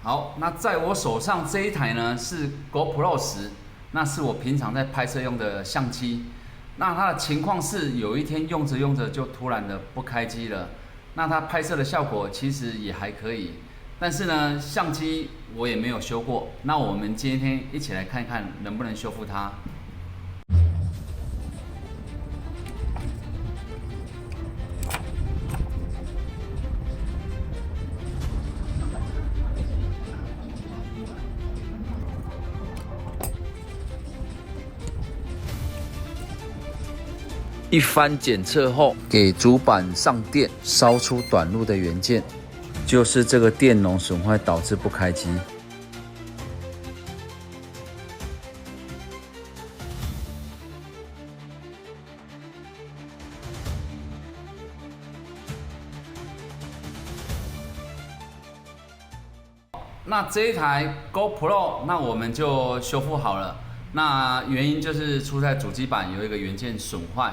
好，那在我手上这一台呢是 GoPro 10，那是我平常在拍摄用的相机。那它的情况是有一天用着用着就突然的不开机了。那它拍摄的效果其实也还可以，但是呢，相机我也没有修过。那我们今天一起来看看能不能修复它。一番检测后，给主板上电，烧出短路的元件，就是这个电容损坏导致不开机。那这一台 GoPro， 那我们就修复好了。那原因就是出在主机板有一个元件损坏。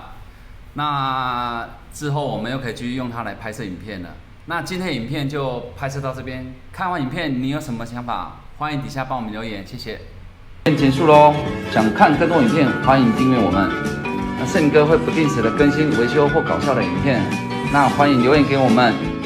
那之后我们又可以继续用它来拍摄影片了。那今天的影片就拍摄到这边，看完影片你有什么想法？欢迎底下帮我们留言，谢谢。影片结束喽，想看更多影片，欢迎订阅我们。那胜哥会不定时的更新维修或搞笑的影片，那欢迎留言给我们。